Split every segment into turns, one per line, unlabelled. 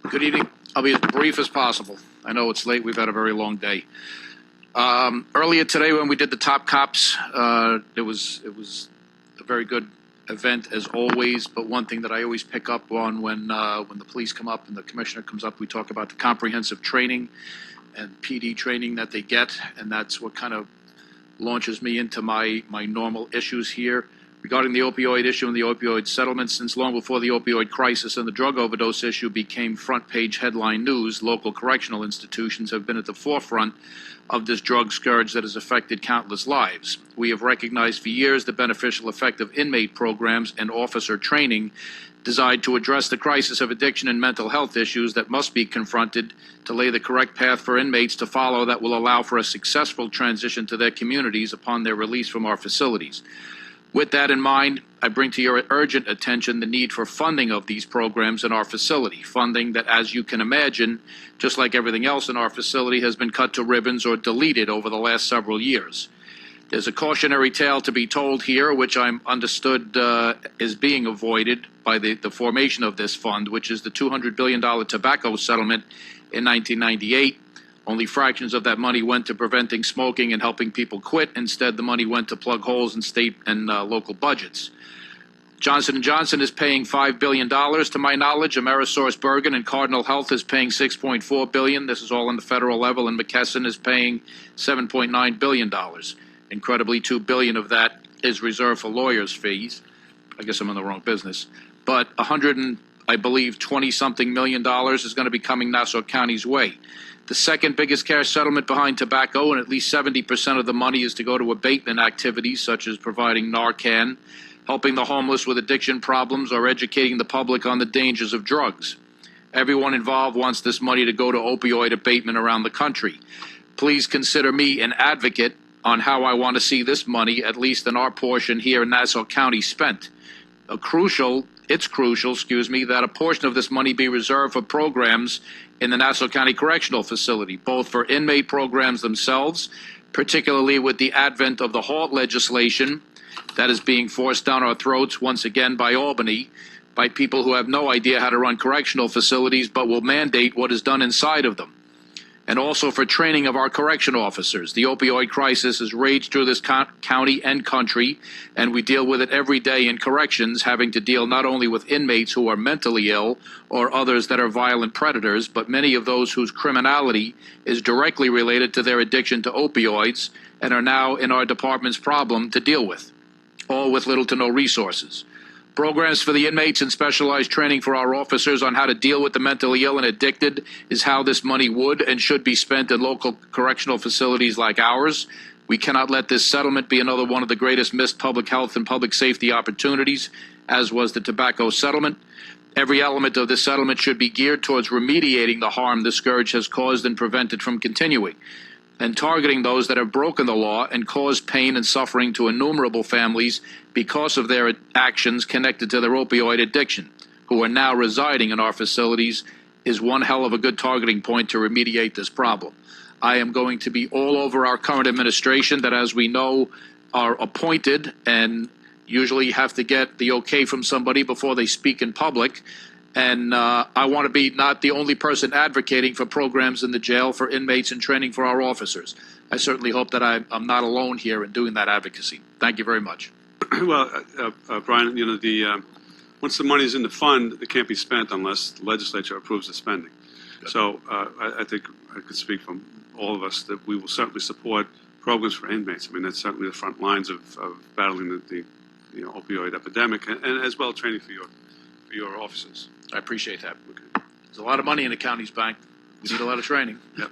Good evening. I'll be as brief as possible. I know it's late. We've had a very long day. Earlier today, when we did the top cops, it was a very good event as always. But one thing that I always pick up on when the police come up and the commissioner comes up, we talk about the comprehensive training and PD training that they get, and that's what kind of launches me into my normal issues here. Regarding the opioid issue and the opioid settlement, since long before the opioid crisis and the drug overdose issue became front-page headline news, local correctional institutions have been at the forefront of this drug scourge that has affected countless lives. We have recognized for years the beneficial effect of inmate programs and officer training designed to address the crisis of addiction and mental health issues that must be confronted to lay the correct path for inmates to follow that will allow for a successful transition to their communities upon their release from our facilities. With that in mind, I bring to your urgent attention the need for funding of these programs in our facility, funding that, as you can imagine, just like everything else in our facility, has been cut to ribbons or deleted over the last several years. There's a cautionary tale to be told here, which I'm understood is being avoided by the formation of this fund, which is the $200 billion tobacco settlement in 1998. Only fractions of that money went to preventing smoking and helping people quit. Instead, the money went to plug holes in state and local budgets. Johnson & Johnson is paying $5 billion, to my knowledge. AmerisourceBergen and Cardinal Health is paying $6.4 billion. This is all on the federal level, and McKesson is paying $7.9 billion. Incredibly, $2 billion of that is reserved for lawyers' fees. I guess I'm in the wrong business. But I believe, 20-something million dollars is going to be coming Nassau County's way. The second biggest cash settlement behind tobacco, and at least 70% of the money is to go to abatement activities such as providing Narcan, helping the homeless with addiction problems, or educating the public on the dangers of drugs. Everyone involved wants this money to go to opioid abatement around the country. Please consider me an advocate on how I want to see this money, at least in our portion here in Nassau County, spent. It's crucial, that a portion of this money be reserved for programs in the Nassau County Correctional Facility, both for inmate programs themselves, particularly with the advent of the HALT legislation that is being forced down our throats once again by Albany, by people who have no idea how to run correctional facilities but will mandate what is done inside of them. And also for training of our correction officers. The opioid crisis has raged through this county and country, and we deal with it every day in corrections, having to deal not only with inmates who are mentally ill or others that are violent predators, but many of those whose criminality is directly related to their addiction to opioids and are now in our department's problem to deal with, all with little to no resources. Programs for the inmates and specialized training for our officers on how to deal with the mentally ill and addicted is how this money would and should be spent in local correctional facilities like ours. We cannot let this settlement be another one of the greatest missed public health and public safety opportunities, as was the tobacco settlement. Every element of this settlement should be geared towards remediating the harm the scourge has caused and prevented from continuing, and targeting those that have broken the law and caused pain and suffering to innumerable families because of their actions connected to their opioid addiction, who are now residing in our facilities, is one hell of a good targeting point to remediate this problem. I am going to be all over our current administration that, as we know, are appointed and usually have to get the okay from somebody before they speak in public. And I want to be not the only person advocating for programs in the jail for inmates and training for our officers. I certainly hope that I'm not alone here in doing that advocacy. Thank you very much.
Well, Brian, once the money is in the fund, it can't be spent unless the legislature approves the spending. Good. So I think I could speak from all of us that we will certainly support programs for inmates. I mean, that's certainly the front lines of battling the opioid epidemic, and as well training for your officers.
I appreciate that. Okay. There's a lot of money in the county's bank. We need a lot of training.
Yep.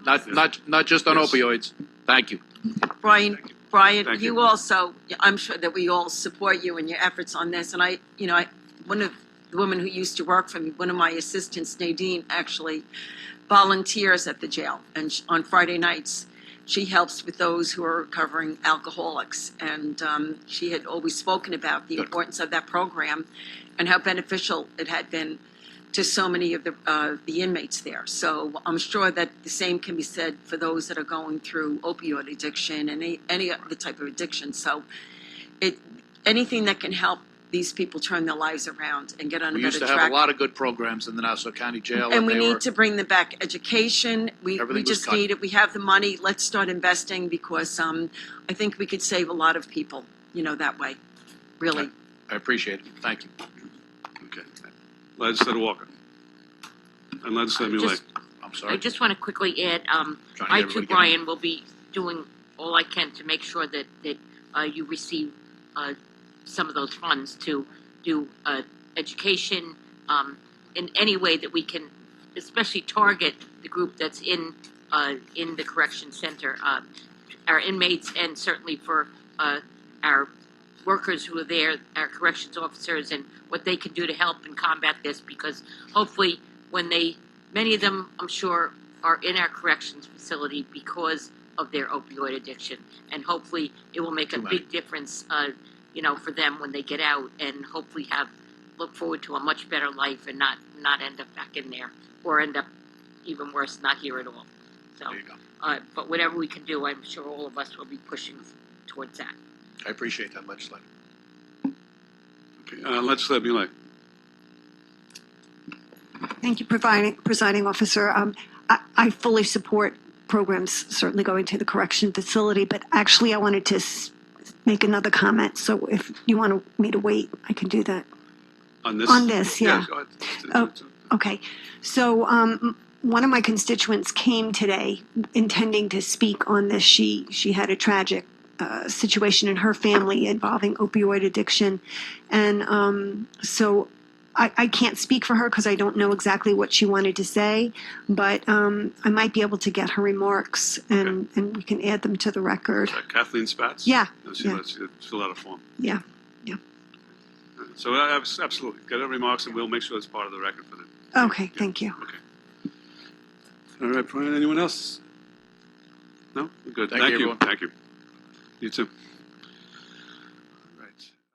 Not just on opioids. Thank you.
Brian,
Thank
you also, I'm sure that we all support you in your efforts on this. And one of the women who used to work for me, one of my assistants, Nadine, actually volunteers at the jail. And on Friday nights, she helps with those who are recovering alcoholics. And she had always spoken about the importance of that program and how beneficial it had been to so many of the inmates there. So I'm sure that the same can be said for those that are going through opioid addiction and any other type of addiction. So anything that can help these people turn their lives around and get on a
We used
better
to have
track.
a lot of good programs in the Nassau County Jail.
And we
they
need
were-
to bring them back. Education, we
Everything was
just
cut.
need it. We have the money. Let's start investing because I think we could save a lot of people, that way. Really.
I appreciate it. Thank you.
Okay. Legislator Walker. And Legislator Millet.
Just-
I'm
I
sorry.
just want to quickly add,
Trying to
I
get
too,
everybody
Brian, will be doing all I can to make sure that you receive some of those funds to do education in any way that we can, especially target the group that's in the correction center, our inmates, and certainly for our workers who are there, our corrections officers, and what they can do to help and combat this, because hopefully when many of them, I'm sure, are in our corrections facility because of their opioid addiction, and hopefully it will make a
Too many.
big difference, for them when they get out, and hopefully look forward to a much better life and not end up back in there, or end up even worse, not here at all. So,
There you go.
but whatever we can do, I'm sure all of us will be pushing towards that.
I appreciate that, Legislator.
Okay. Legislator Millet.
Thank you, presiding officer. I fully support programs certainly going to the correction facility, but actually I wanted to make another comment. So if you want me to wait, I can do that.
On this?
On this, yeah.
Go ahead.
Oh. Okay. So one of my constituents came today intending to speak on this. She had a tragic situation in her family involving opioid addiction. And so I can't speak for her because I don't know exactly what she wanted to say, but I might be able to get her remarks and we can add them to the record.
Kathleen Spatz?
Yeah,
She
yeah.
filled out a form.
Yeah.
So absolutely. Get her remarks and we'll make sure it's part of the record for them.
Okay, thank you.
Okay. All right, Brian, anyone else? No? We're good.
Thank you, everyone.
Thank you. You too.